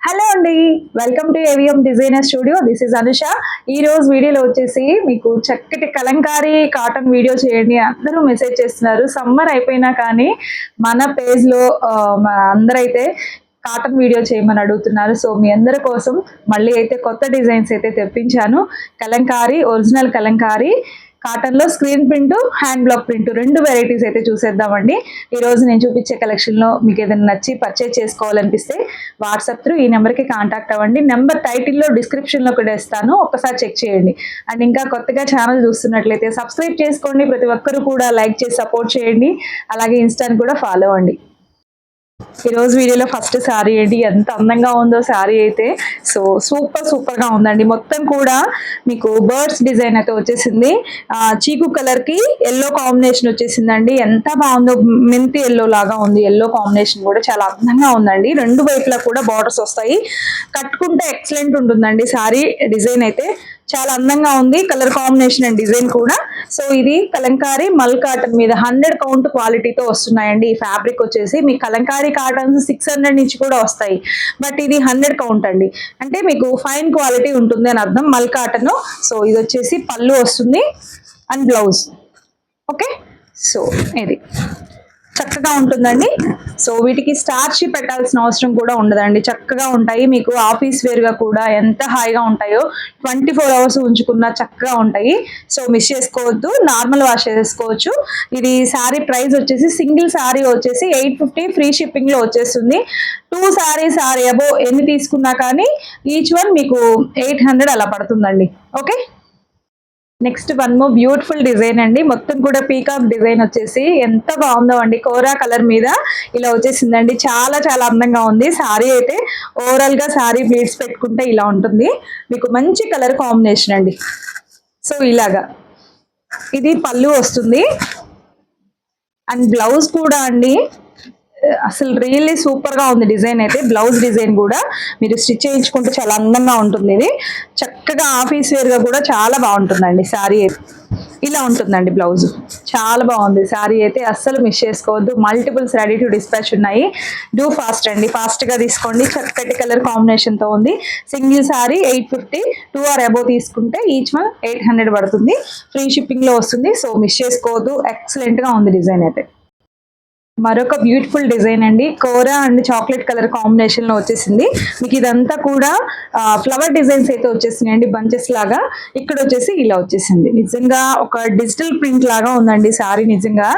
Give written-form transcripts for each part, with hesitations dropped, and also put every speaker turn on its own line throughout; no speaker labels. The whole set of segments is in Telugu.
హలో అండి, welcome to AVM designer studio. This is Anusha. ఈ రోజు వీడియోలో వచ్చేసి మీకు చక్కటి కలంకారీ కాటన్ వీడియో చేయండి అందరూ మెసేజ్ చేస్తున్నారు. సమ్మర్ అయిపోయినా కానీ మన పేజ్లో అందరైతే కాటన్ వీడియో చేయమని అడుగుతున్నారు. సో మీ అందరి కోసం మళ్ళీ అయితే కొత్త డిజైన్స్ అయితే తెప్పించాను. కలంకారీ, ఒరిజినల్ కలంకారీ కాటన్ లో screen print, hand black print రెండు వెరైటీస్ అయితే చూసేద్దామండి. ఈ రోజు నేను చూపించే కలెక్షన్ లో మీకు ఏదైనా నచ్చి పర్చేజ్ చేసుకోవాలనిపిస్తే వాట్సాప్ త్రూ ఈ నెంబర్కి కాంటాక్ట్ అవ్వండి. నెంబర్ టైటిల్లో డిస్క్రిప్షన్లో కూడా ఇస్తాను, ఒక్కసారి చెక్ చేయండి. అండ్ ఇంకా కొత్తగా ఛానల్ చూస్తున్నట్లయితే సబ్స్క్రైబ్ చేసుకోండి. ప్రతి ఒక్కరు కూడా లైక్ చేసి సపోర్ట్ చేయండి. అలాగే ఇన్స్టాని కూడా ఫాలో అవ్వండి. ఈ రోజు వీడియోలో ఫస్ట్ శారీ ఏంటి, ఎంత అందంగా ఉందో శారీ అయితే. సో సూపర్ గా ఉందండి. మొత్తం కూడా మీకు బర్డ్స్ డిజైన్ అయితే వచ్చేసింది. చీకు కలర్ కి ఎల్లో కాంబినేషన్ వచ్చేసిందండి. ఎంత బాగుందో, మెంతి ఎల్లో లాగా ఉంది. ఎల్లో కాంబినేషన్ కూడా చాలా అందంగా ఉందండి. రెండు వైపులా కూడా బార్డర్స్ వస్తాయి. కట్టుకుంటే ఎక్సలెంట్ ఉంటుందండి. శారీ డిజైన్ అయితే చాలా అందంగా ఉంది. కలర్ కాంబినేషన్ అండ్ డిజైన్ కూడా. సో ఇది కలంకారీ మల్ కాటన్ మీద 100 కౌంట్ క్వాలిటీతో వస్తున్నాయండి. ఈ ఫ్యాబ్రిక్ వచ్చేసి మీ కలంకారీ కాటన్స్ 600 నుంచి కూడా వస్తాయి, బట్ ఇది 100 కౌంట్ అండి. అంటే మీకు ఫైన్ క్వాలిటీ ఉంటుంది అని అర్థం, మల్ కాటన్. సో ఇది వచ్చేసి పళ్ళు వస్తుంది అండ్ బ్లౌజ్. ఓకే, సో ఇది చక్కగా ఉంటుందండి. సో వీటికి స్టార్చ్ పెట్టాల్సిన అవసరం కూడా ఉండదండి. చక్కగా ఉంటాయి. మీకు ఆఫీస్ వేర్ గా కూడా ఎంత హాయిగా ఉంటాయో, 24 అవర్స్ ఉంచుకున్నా చక్కగా ఉంటాయి. సో మిస్ చేసుకోవద్దు, నార్మల్ వాష్ చేసుకోవచ్చు. ఇది శారీ ప్రైస్ వచ్చేసి సింగిల్ శారీ వచ్చేసి 850 ఫ్రీ షిప్పింగ్ లో వచ్చేస్తుంది. 2 శారీస్ ఆర్ అబో ఎన్ని తీసుకున్నా కానీ ఈచ్ వన్ మీకు 800 అలా పడుతుందండి. Okay, next one more beautiful design అండి. మొత్తం కూడా పీకాక్ డిజైన్ వచ్చేసి ఎంత బాగుందో అండి. కోరా కలర్ మీద ఇలా వచ్చేసిందండి. చాలా అందంగా ఉంది. శారీ అయితే ఓవరాల్ గా శారీ ప్లీట్స్ పెట్టుకుంటే ఇలా ఉంటుంది. మీకు మంచి కలర్ కాంబినేషన్ అండి. సో ఇలాగా ఇది పళ్ళు వస్తుంది అండ్ బ్లౌజ్ కూడా అండి అసలు రియల్లీ సూపర్ గా ఉంది. డిజైన్ అయితే బ్లౌజ్ డిజైన్ కూడా మీరు స్టిచ్ చేయించుకుంటే చాలా అందంగా ఉంటుంది. ఇది చక్కగా ఆఫీస్ వేర్ గా కూడా చాలా బాగుంటుందండి. శారీ ఇలా ఉంటుందండి. బ్లౌజ్ చాలా బాగుంది. శారీ అయితే అస్సలు మిస్ చేసుకోవద్దు. మల్టిపుల్స్ రెడీ టు డిస్పాచ్ ఉన్నాయి. డూ ఫాస్ట్ అండి, ఫాస్ట్ గా తీసుకోండి. చక్కటి కలర్ కాంబినేషన్ తో ఉంది. సింగిల్ శారీ 850, 2 ఆర్ అబోవ్ తీసుకుంటే ఈచ్ వన్ 800 పడుతుంది. ఫ్రీ షిప్పింగ్ లో వస్తుంది. సో మిస్ చేసుకోవద్దు. ఎక్సలెంట్ గా ఉంది డిజైన్ అయితే. మరొక బ్యూటిఫుల్ డిజైన్ అండి. కోరా అండ్ చాక్లెట్ కలర్ కాంబినేషన్ లో వచ్చేసింది. మీకు ఇదంతా కూడా ఫ్లవర్ డిజైన్స్ అయితే వచ్చేసినాయండి, బంచెస్ లాగా. ఇక్కడ వచ్చేసి ఇలా వచ్చేసింది. నిజంగా ఒక డిజిటల్ ప్రింట్ లాగా ఉందండి శారీ. నిజంగా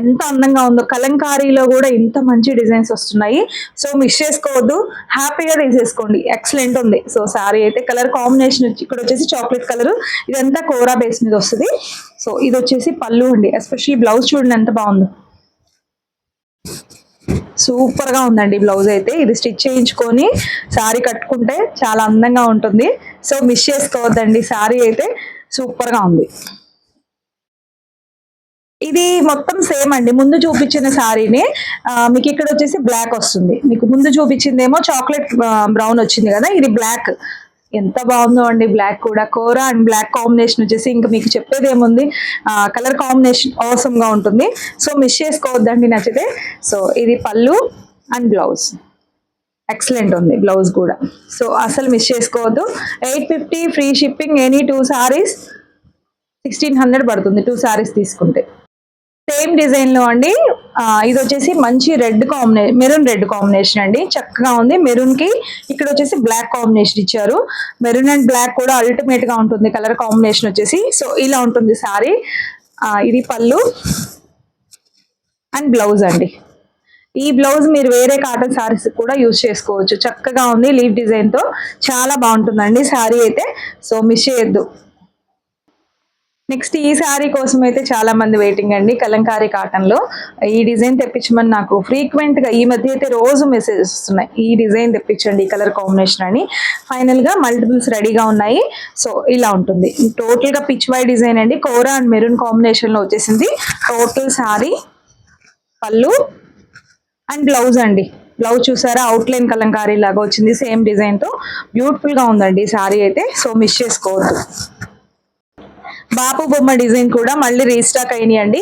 ఎంత అందంగా ఉందో. కలంకారీలో కూడా ఇంత మంచి డిజైన్స్ వస్తున్నాయి. సో మిస్ చేసుకోవద్దు, హ్యాపీగా తీసేసుకోండి. ఎక్సలెంట్ ఉంది. సో శారీ అయితే కలర్ కాంబినేషన్ ఇక్కడ వచ్చేసి చాక్లెట్ కలర్, ఇదంతా కోరా బేస్ మీద వస్తుంది. సో ఇది వచ్చేసి పళ్ళు అండి. ఎస్పెషల్లీ బ్లౌజ్ చూడండి ఎంత బాగుందో. సూపర్ గా ఉందండి బ్లౌజ్ అయితే. ఇది స్టిచ్ చేయించుకొని శారీ కట్టుకుంటే చాలా అందంగా ఉంటుంది. సో మిస్ చేసుకోవద్దండి. శారీ అయితే సూపర్ గా ఉంది. ఇది మొత్తం సేమ్ అండి. ముందు చూపించిన శారీని మీకు ఇక్కడ వచ్చేసి బ్లాక్ వస్తుంది. మీకు ముందు చూపించిందేమో చాక్లెట్ బ్రౌన్ వచ్చింది కదా, ఇది బ్లాక్. ఎంత బాగుందో అండి. బ్లాక్ కూడా కోరా అండ్ బ్లాక్ కాంబినేషన్ వచ్చేసి ఇంకా మీకు చెప్పేది ఏముంది, కలర్ కాంబినేషన్ అవసరం గా ఉంటుంది. సో మిస్ చేసుకోవద్దండి నచ్చితే. సో ఇది పళ్ళు అండ్ బ్లౌజ్ ఎక్సలెంట్ ఉంది. బ్లౌజ్ కూడా సో అసలు మిస్ చేసుకోవద్దు. 850 ఫ్రీ షిప్పింగ్. ఎనీ 2 శారీస్ 1600 పడుతుంది. 2 శారీస్ తీసుకుంటే. సేమ్ డిజైన్ లో అండి. ఇది వచ్చేసి మంచి red combination, maroon red combination అండి. చక్కగా ఉంది. మెరూన్ కి ఇక్కడ వచ్చేసి బ్లాక్ కాంబినేషన్ ఇచ్చారు. మెరూన్ అండ్ బ్లాక్ కూడా అల్టిమేట్ గా ఉంటుంది కలర్ కాంబినేషన్ వచ్చేసి. సో ఇలా ఉంటుంది శారీ. ఇది పళ్ళు అండ్ బ్లౌజ్ అండి. ఈ బ్లౌజ్ మీరు వేరే కాటన్ శారీస్ కూడా యూజ్ చేసుకోవచ్చు. చక్కగా ఉంది. లీవ్ డిజైన్ తో చాలా బాగుంటుందండి శారీ అయితే. సో మిస్ చేయొద్దు. నెక్స్ట్ ఈ శారీ కోసం అయితే చాలా మంది వెయిటింగ్ అండి. కలంకారీ కాటన్ లో ఈ డిజైన్ తెప్పించమని నాకు ఫ్రీక్వెంట్ గా ఈ మధ్య అయితే రోజు మెసేజెస్ వస్తున్నాయి. ఈ డిజైన్ తెప్పించండి, ఈ కలర్ కాంబినేషన్ అని. ఫైనల్ గా మల్టిపుల్స్ రెడీగా ఉన్నాయి. సో ఇలా ఉంటుంది. టోటల్ గా పిచ్ వై డిజైన్ అండి. కోరా అండ్ మెరూన్ కాంబినేషన్ లో వచ్చేసింది. టోటల్ శారీ, పళ్ళు అండ్ బ్లౌజ్ అండి. బ్లౌజ్ చూసారా, అవుట్లైన్ కలంకారీ లాగా వచ్చింది. సేమ్ డిజైన్ తో బ్యూటిఫుల్ గా ఉందండి శారీ అయితే. సో మిస్ చేసుకోవద్దు. బాపు బొమ్మ డిజైన్ కూడా మళ్ళీ రీస్టాక్ అయినాయండి.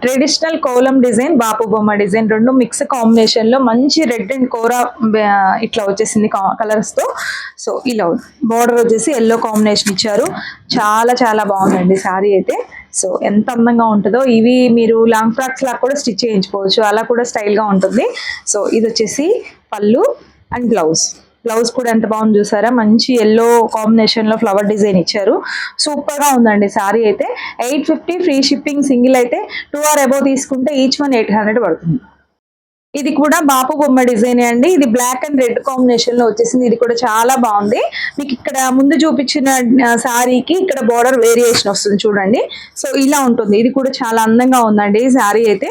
ట్రెడిషనల్ కోలం డిజైన్, బాపు బొమ్మ డిజైన్ రెండు మిక్స్ కాంబినేషన్ లో మంచి రెడ్ అండ్ కోరా ఇట్లా వచ్చేసింది కలర్స్ తో. సో ఇలా బార్డర్ వచ్చేసి ఎల్లో కాంబినేషన్ ఇచ్చారు. చాలా చాలా బాగుందండి శారీ అయితే. సో ఎంత అందంగా ఉంటుందో, ఇవి మీరు లాంగ్ ఫ్రాక్స్ లా కూడా స్టిచ్ చేయించుకోవచ్చు, అలా కూడా స్టైల్ గా ఉంటుంది. సో ఇది వచ్చేసి పళ్ళు అండ్ బ్లౌజ్. బ్లౌజ్ కూడా ఎంత బాగుంది చూసారా, మంచి ఎల్లో కాంబినేషన్ లో ఫ్లవర్ డిజైన్ ఇచ్చారు. సూపర్ గా ఉందండి సారీ అయితే. 850 ఫ్రీ షిప్పింగ్. సింగిల్ అయితే 2 ఆర్ అబౌవ్ తీసుకుంటే ఈచ్ వన్ 800 పడుతుంది. ఇది కూడా బాపు బొమ్మ డిజైన్ అండి. ఇది బ్లాక్ అండ్ రెడ్ కాంబినేషన్ లో వచ్చేసింది. ఇది కూడా చాలా బాగుంది. మీకు ఇక్కడ ముందు చూపించిన శారీకి ఇక్కడ బార్డర్ వేరియేషన్ వస్తుంది చూడండి. సో ఇలా ఉంటుంది. ఇది కూడా చాలా అందంగా ఉందండి ఈ శారీ అయితే.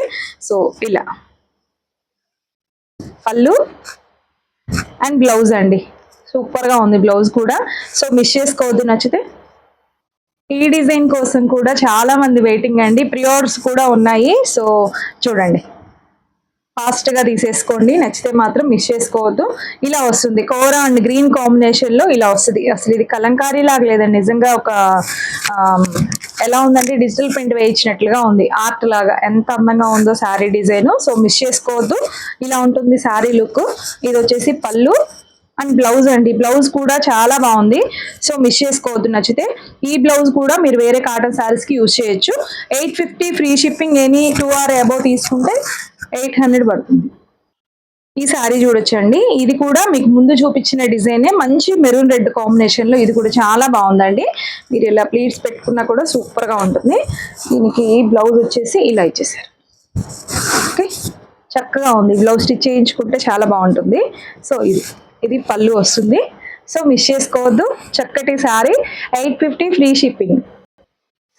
సో ఇలా పళ్ళు అండ్ బ్లౌజ్ అండి. సూపర్ గా ఉంది బ్లౌజ్ కూడా. సో మిస్ చేసుకోవద్దు. నచ్చితే ఈ డిజైన్ కోసం కూడా చాలా మంది వెయిటింగ్ అండి. ప్రీ ఆర్డర్స్ కూడా ఉన్నాయి. సో చూడండి, ఫాస్ట్ గా తీసేసుకోండి. నచ్చితే మాత్రం మిస్ చేసుకోవద్దు. ఇలా వస్తుంది కోరా అండ్ గ్రీన్ కాంబినేషన్ లో ఇలా వస్తుంది. అసలు ఇది కలంకారీ లాగా లేదండి, నిజంగా ఒక ఎలా ఉందంటే డిజిటల్ ప్రింట్ వేయించినట్లుగా ఉంది, ఆర్ట్ లాగా. ఎంత అందంగా ఉందో శారీ డిజైన్. సో మిస్ చేసుకోవద్దు. ఇలా ఉంటుంది శారీ లుక్. ఇది వచ్చేసి పళ్ళు అండ్ బ్లౌజ్ అండి. బ్లౌజ్ కూడా చాలా బాగుంది. సో మిస్ చేసుకోవద్దు. నచ్చితే ఈ బ్లౌజ్ కూడా మీరు వేరే కాటన్ శారీస్ కి యూజ్ చేయొచ్చు. 850 free shipping. Any 2 or above తీసుకుంటే 800 పడుతుంది. ఈ శారీ చూడొచ్చండి. ఇది కూడా మీకు ముందు చూపించిన డిజైనే, మంచి మెరూన్ రెడ్ కాంబినేషన్ లో. ఇది కూడా చాలా బాగుందండి. మీరు ఇలా ప్లీట్స్ పెట్టుకున్నా కూడా సూపర్ గా ఉంటుంది. దీనికి బ్లౌజ్ వచ్చేసి ఇలా ఇచ్చేసారు. ఓకే, చక్కగా ఉంది. బ్లౌజ్ స్టిచ్ చేయించుకుంటే చాలా బాగుంటుంది. సో ఇది పళ్ళు వస్తుంది. సో మిస్ చేసుకోవద్దు. చక్కటి శారీ. 850 free shipping.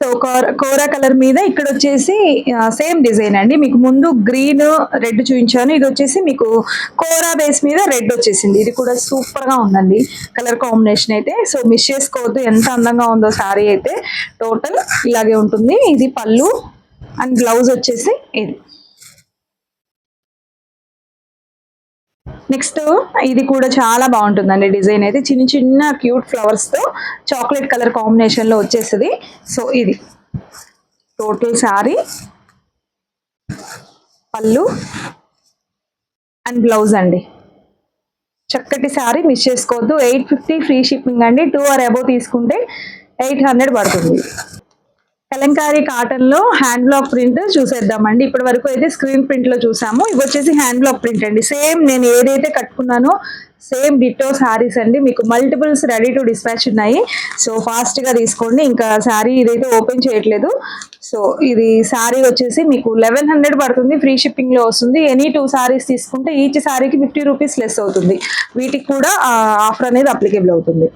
సో కోరా కలర్ మీద ఇక్కడ వచ్చేసి సేమ్ డిజైన్ అండి. మీకు ముందు గ్రీన్ రెడ్ చూపించాను, ఇది వచ్చేసి మీకు కోరా బేస్ మీద రెడ్ వచ్చేసింది. ఇది కూడా సూపర్ గా ఉందండి కలర్ కాంబినేషన్ అయితే. సో మిస్ చేసుకోవద్దు. ఎంత అందంగా ఉందో శారీ అయితే. టోటల్ ఇలాగే ఉంటుంది. ఇది పళ్ళు అండ్ బ్లౌజ్ వచ్చేసి ఇది. నెక్స్ట్ ఇది కూడా చాలా బాగుంటుందండి డిజైన్ అయితే. చిన్న చిన్న క్యూట్ ఫ్లవర్స్ తో చాక్లెట్ కలర్ కాంబినేషన్ లో వచ్చేస్తుంది. సో ఇది టోటల్ శారీ, పళ్ళు అండ్ బ్లౌజ్ అండి. చక్కటి శారీ. మిస్ చేసుకోవద్దు. 850 ఫ్రీ షిప్పింగ్ అండి. 2 ఆర్ అబౌవ్ తీసుకుంటే 800 పడుతుంది. కలంకారీ కాటన్ లో హ్యాండ్ బ్లాక్ ప్రింట్ చూసేద్దామండి. ఇప్పటి వరకు అయితే స్క్రీన్ ప్రింట్ లో చూసాము. ఇవి వచ్చేసి హ్యాండ్ బ్లాక్ ప్రింట్ అండి. సేమ్ నేను ఏదైతే కట్టుకున్నానో సేమ్ డిట్టో శారీస్ అండి. మీకు మల్టిపుల్స్ రెడీ టు డిస్పాచ్ ఉన్నాయి. సో ఫాస్ట్ గా తీసుకోండి. ఇంకా శారీ ఇదైతే ఓపెన్ చేయట్లేదు. సో ఇది శారీ వచ్చేసి మీకు 1100 పడుతుంది. ఫ్రీ షిప్పింగ్ లో వస్తుంది. ఎనీ 2 శారీస్ తీసుకుంటే ఈచ్ శారీకి 50 రూపీస్ లెస్ అవుతుంది. వీటికి కూడా ఆఫర్ అనేది అప్లికేబుల్ అవుతుంది.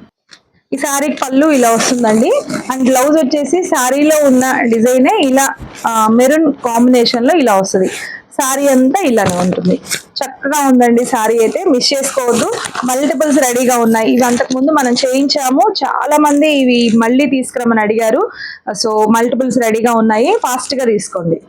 ఈ శారీకి పళ్ళు ఇలా వస్తుందండి. అండ్ బ్లౌజ్ వచ్చేసి శారీలో ఉన్న డిజైనే ఇలా మెరూన్ కాంబినేషన్ లో ఇలా వస్తుంది. శారీ అంతా ఇలానే ఉంటుంది. చక్కగా ఉందండి శారీ అయితే. మిస్ చేసుకోవద్దు. మల్టిపుల్స్ రెడీగా ఉన్నాయి. ఇవి అంతకుముందు మనం చేయించాము, చాలా మంది ఇవి మళ్ళీ తీసుకురమని అడిగారు. సో మల్టిపుల్స్ రెడీగా ఉన్నాయి. ఫాస్ట్ గా తీసుకోండి.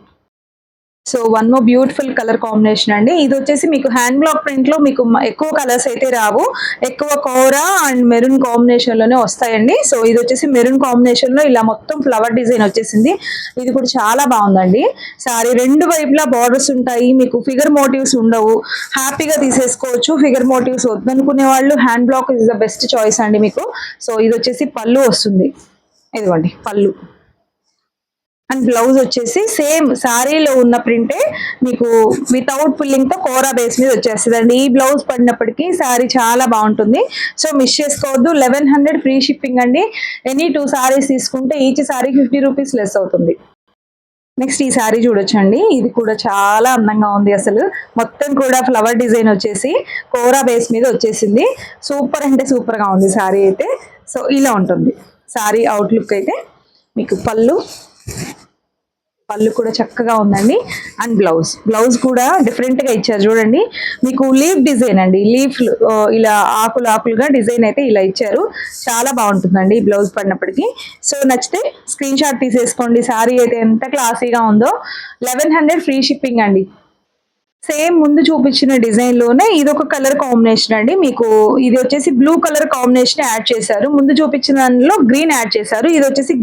So one more beautiful colour combination అండి. ఇది వచ్చేసి మీకు హ్యాండ్ బ్లాక్ ప్రింట్ లో మీకు ఎక్కువ కలర్స్ అయితే రావు, ఎక్కువ కోరా అండ్ మెరూన్ కాంబినేషన్ లోనే వస్తాయండి. సో ఇది వచ్చేసి మెరూన్ కాంబినేషన్ లో ఇలా మొత్తం ఫ్లవర్ డిజైన్ వచ్చేసింది. ఇది కూడా చాలా బాగుందండి సారీ. రెండు వైపులా బార్డర్స్ ఉంటాయి. మీకు ఫిగర్ మోటివ్స్ ఉండవు. హ్యాపీగా తీసేసుకోవచ్చు. ఫిగర్ మోటివ్స్ వద్దనుకునే వాళ్ళు hand black is the best choice అండి మీకు. సో ఇది వచ్చేసి పళ్ళు వస్తుంది. ఇదిగోండి పళ్ళు అండ్ బ్లౌజ్ వచ్చేసి సేమ్ శారీలో ఉన్న ప్రింటే మీకు వితౌట్ పుల్లింగ్ తో కోరా బేస్ మీద వచ్చేస్తుంది అండి. ఈ బ్లౌజ్ పడినప్పటికీ శారీ చాలా బాగుంటుంది. సో మిస్ చేసుకోవద్దు. 1100 ఫ్రీ షిప్పింగ్ అండి. ఎనీ 2 శారీస్ తీసుకుంటే ఈచ్ శారీకి 50 రూపీస్ లెస్ అవుతుంది. నెక్స్ట్ ఈ శారీ చూడొచ్చండి. ఇది కూడా చాలా అందంగా ఉంది. అసలు మొత్తం కూడా ఫ్లవర్ డిజైన్ వచ్చేసి కోరా బేస్ మీద వచ్చేసింది. సూపర్ అంటే సూపర్ గా ఉంది శారీ అయితే. సో ఇలా ఉంటుంది శారీ అవుట్లుక్ అయితే. మీకు పళ్ళు కూడా చక్కగా ఉందండి. అండ్ బ్లౌజ్ కూడా డిఫరెంట్ గా ఇచ్చారు చూడండి. మీకు లీఫ్ డిజైన్ అండి. లీఫ్ ఇలా ఆకులుగా డిజైన్ అయితే ఇలా ఇచ్చారు. చాలా బాగుంటుందండి ఈ బ్లౌజ్ పడినప్పటికీ. సో నచ్చితే స్క్రీన్ షాట్ తీసేసుకోండి. శారీ అయితే ఎంత క్లాసీగా ఉందో. 1100 ఫ్రీ షిప్పింగ్ అండి. సేమ్ ముందు చూపించిన డిజైన్ లోనే ఇది ఒక కలర్ కాంబినేషన్ అండి. మీకు ఇది వచ్చేసి బ్లూ కలర్ కాంబినేషన్ యాడ్ చేశారు. ముందు చూపించిన దానిలో గ్రీన్ యాడ్ చేశారు. ఇది వచ్చేసి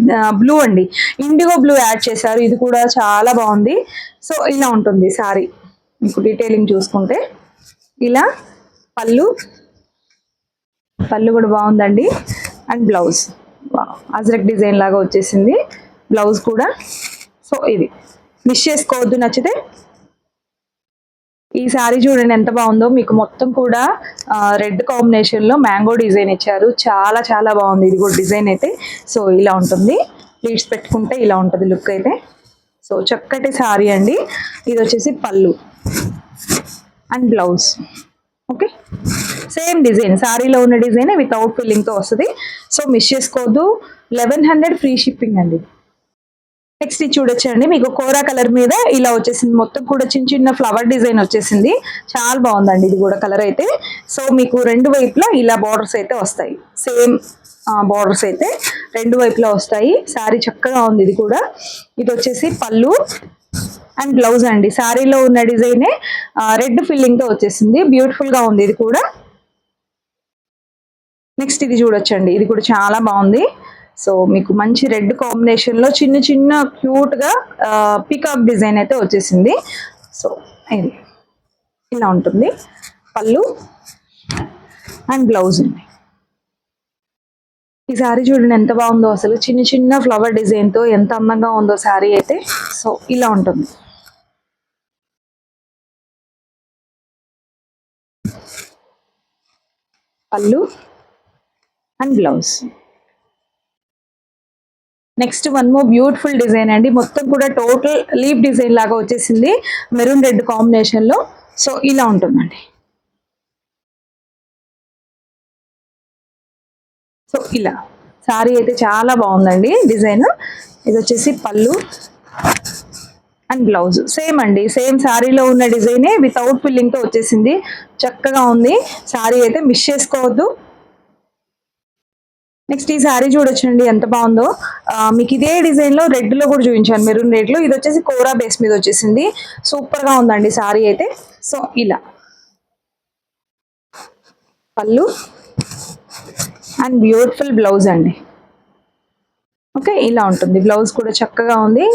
బ్లూ అండి, ఇండిగో బ్లూ యాడ్ చేశారు. ఇది కూడా చాలా బాగుంది. సో ఇలా ఉంటుంది సారీ. మీకు డీటెయిలింగ్ చూసుకుంటే ఇలా పళ్ళు కూడా బాగుందండి. అండ్ బ్లౌజ్ అజ్రక్ డిజైన్ లాగా వచ్చేసింది బ్లౌజ్ కూడా. సో ఇది మిస్ చేసుకోవద్దు. నచ్చితే ఈ సారీ చూడండి ఎంత బాగుందో. మీకు మొత్తం కూడా రెడ్ కాంబినేషన్ లో మ్యాంగో డిజైన్ ఇచ్చారు. చాలా చాలా బాగుంది ఇది కూడా డిజైన్ అయితే. సో ఇలా ఉంటుంది, ప్లీట్స్ పెట్టుకుంటే ఇలా ఉంటుంది లుక్ అయితే. సో చక్కటి సారీ అండి. ఇది వచ్చేసి పళ్ళు and blouse. Okay, same design సారీలో ఉన్న డిజైన్ వితౌట్ ఫిల్లింగ్ తో వస్తుంది. సో మిస్ చేసుకోవద్దు. 1100 ఫ్రీ షిప్పింగ్ అండి. నెక్స్ట్ ఇది చూడొచ్చండి, మీకు కోరా కలర్ మీద ఇలా వచ్చేసింది. మొత్తం కూడా చిన్న చిన్న ఫ్లవర్ డిజైన్ వచ్చేసింది. చాలా బాగుందండి ఇది కూడా కలర్ అయితే. సో మీకు రెండు వైపులా ఇలా బార్డర్స్ అయితే వస్తాయి. సేమ్ బార్డర్స్ అయితే రెండు వైపులా వస్తాయి. శారీ చక్కగా ఉంది ఇది కూడా. ఇది వచ్చేసి పళ్ళు అండ్ బ్లౌజ్ అండి. శారీలో ఉన్న డిజైనే రెడ్ ఫిల్లింగ్ తో వచ్చేసింది. బ్యూటిఫుల్ గా ఉంది ఇది కూడా. నెక్స్ట్ ఇది చూడొచ్చండి, ఇది కూడా చాలా బాగుంది. సో మీకు మంచి రెడ్ కాంబినేషన్ లో చిన్న చిన్న క్యూట్ గా పీకాక్ డిజైన్ అయితే వచ్చేసింది. సో ఇది ఇలా ఉంటుంది పళ్ళు అండ్ బ్లౌజ్ అండి. ఈ శారీ చూడండి ఎంత బాగుందో అసలు. చిన్న చిన్న ఫ్లవర్ డిజైన్ తో ఎంత అందంగా ఉందో శారీ అయితే. సో ఇలా ఉంటుంది. పళ్ళు and blouse. Next one more beautiful design అండి. మొత్తం కూడా టోటల్ లీఫ్ డిజైన్ లాగా వచ్చేసింది మెరూన్ రెడ్ కాంబినేషన్ లో. సో ఇలా ఉంటుందండి. సో ఇలా సారీ అయితే చాలా బాగుందండి డిజైన్. ఇది వచ్చేసి పళ్ళు అండ్ బ్లౌజ్ సేమ్ అండి. సేమ్ సారీలో ఉన్న డిజైనే వితౌట్ ఫిల్లింగ్ తో వచ్చేసింది. చక్కగా ఉంది సారీ అయితే, మిస్ చేసుకోవద్దు. నెక్స్ట్ ఈ శారీ చూడొచ్చండి ఎంత బాగుందో. మీకు ఇదే డిజైన్ లో రెడ్ లో కూడా చూపించాను, మెరూన్ రెడ్ లో. ఇది వచ్చేసి కోరా బేస్ మీద వచ్చేసింది. సూపర్ గా ఉందండి శారీ అయితే. సో ఇలా పళ్ళు అండ్ బ్యూటిఫుల్ బ్లౌజ్ అండి. ఓకే, ఇలా ఉంటుంది బ్లౌజ్ కూడా చక్కగా ఉంది.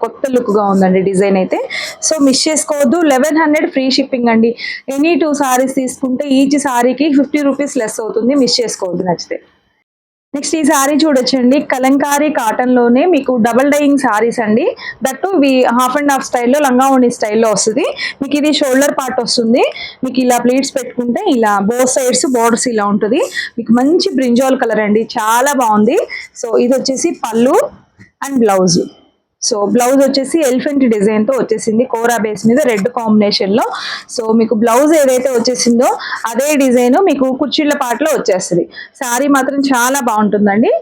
కొత్త లుక్ గా ఉందండి డిజైన్ అయితే. సో మిస్ చేసుకోవద్దు. 1100 ఫ్రీ షిప్పింగ్ అండి. ఎనీ 2 సారీస్ తీసుకుంటే ఈచ్ సారీకి 50 రూపీస్ లెస్ అవుతుంది. మిస్ చేసుకోవద్దు నచ్చితే. నెక్స్ట్ ఈ సారీ చూడొచ్చండి, కలంకారీ కాటన్ లోనే మీకు డబల్ డైయింగ్ సారీస్ అండి. దట్టు ఇవి హాఫ్ అండ్ హాఫ్ స్టైల్లో లంగావోణి స్టైల్లో వస్తుంది. మీకు ఇది షోల్డర్ పార్ట్ వస్తుంది. మీకు ఇలా ప్లీట్స్ పెట్టుకుంటే ఇలా బోత్ సైడ్స్ బోర్డర్స్ ఇలా ఉంటుంది. మీకు మంచి బ్రింజాల్ కలర్ అండి, చాలా బాగుంది. సో ఇది వచ్చేసి పళ్ళు అండ్ బ్లౌజ్. సో బ్లౌజ్ వచ్చేసి ఎలిఫెంట్ డిజైన్ తో వచ్చేసింది కోరా బేస్ మీద రెడ్ కాంబినేషన్ లో. సో మీకు బ్లౌజ్ ఏదైతే వచ్చేసిందో అదే డిజైన్ మీకు కుర్చీల పాటలో వచ్చేస్తుంది. శారీ మాత్రం చాలా బాగుంటుందండి.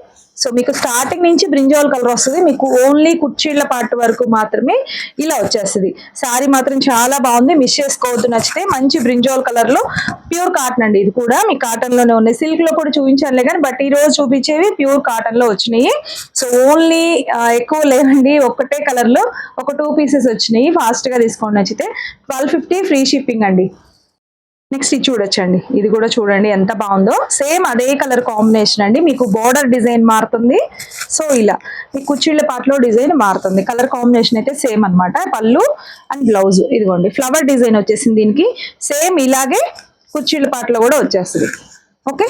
సో మీకు స్టార్టింగ్ నుంచి బ్రింజాల్ కలర్ వస్తుంది. మీకు ఓన్లీ కుర్చీల పార్ట్ వరకు మాత్రమే ఇలా వచ్చేస్తుంది. శారీ మాత్రం చాలా బాగుంది, మిస్ చేసుకోవద్దు నచ్చితే. మంచి బ్రింజాల్ కలర్ లో ప్యూర్ కాటన్ అండి. ఇది కూడా మీ కాటన్ లోనే ఉన్నాయి. సిల్క్ లో కూడా చూపించాలే కానీ బట్ ఈ రోజు చూపించేవి ప్యూర్ కాటన్ లో వచ్చినాయి. సో ఓన్లీ ఎక్కువ లేవండి, ఒకటే కలర్ లో ఒక 2 పీసెస్ వచ్చినాయి. ఫాస్ట్ గా తీసుకోండి నచ్చితే. 1250 ఫ్రీ షిప్పింగ్ అండి. నెక్స్ట్ ఇది చూడొచ్చండి, ఇది కూడా చూడండి ఎంత బాగుందో. సేమ్ అదే కలర్ కాంబినేషన్ అండి. మీకు బోర్డర్ డిజైన్ మారుతుంది. సో ఇలా మీ కుర్చీళ్ళ పాటలో డిజైన్ మారుతుంది. కలర్ కాంబినేషన్ అయితే సేమ్ అన్నమాట. పళ్ళు అండ్ బ్లౌజ్ ఇదిగోండి ఫ్లవర్ డిజైన్ వచ్చేసింది దీనికి. సేమ్ ఇలాగే కుర్చీళ్ళ పాటలో కూడా వచ్చేస్తుంది. ఓకే,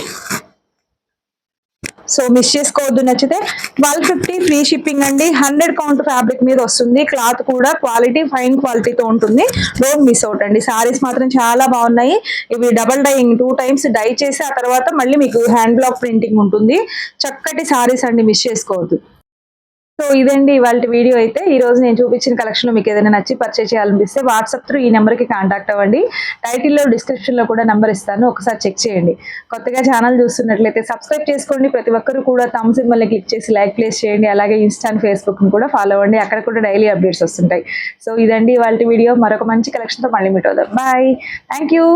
సో మిస్ చేసుకోవద్దు నచ్చితే. 1250 ఫ్రీ షిప్పింగ్ అండి. 100 కౌంట్ ఫ్యాబ్రిక్ మీద వస్తుంది. క్లాత్ కూడా క్వాలిటీ ఫైన్ క్వాలిటీతో ఉంటుంది. డోంట్ మిస్ అవుట్ అండి. సారీస్ మాత్రం చాలా బాగున్నాయి. ఇవి డబల్ డైయింగ్ 2 టైమ్స్ డై చేసి ఆ తర్వాత మళ్ళీ మీకు హ్యాండ్ బ్లాక్ ప్రింటింగ్ ఉంటుంది. చక్కటి సారీస్ అండి, మిస్ చేసుకోవద్దు. సో ఇదండి ఇవాళ వీడియో అయితే. ఈ రోజు నేను చూపించిన కలెక్షన్ మీకు ఏదైనా నచ్చి పర్చేస్ చేయాలనిపిస్తే వాట్సాప్ త్రూ ఈ నెంబర్కి కాంటాక్ట్ అవ్వండి. టైటిల్లో డిస్క్రిప్షన్లో కూడా నెంబర్ ఇస్తాను, ఒకసారి చెక్ చేయండి. కొత్తగా ఛానల్ చూస్తున్నట్లయితే సబ్స్క్రైబ్ చేసుకోండి. ప్రతి ఒక్కరు కూడా థమ్ సింబల్ని క్లిక్ చేసి లైక్ ప్లేస్ చేయండి. అలాగే ఇన్స్టా అండ్ ఫేస్బుక్ని కూడా ఫాలో అవ్వండి, అక్కడ కూడా డైలీ అప్డేట్స్ వస్తుంటాయి. సో ఇదండి ఇవాళ వీడియో. మరొక మంచి కలెక్షన్తో మళ్ళీ మీట్ అవుదాం. Bye, thank you.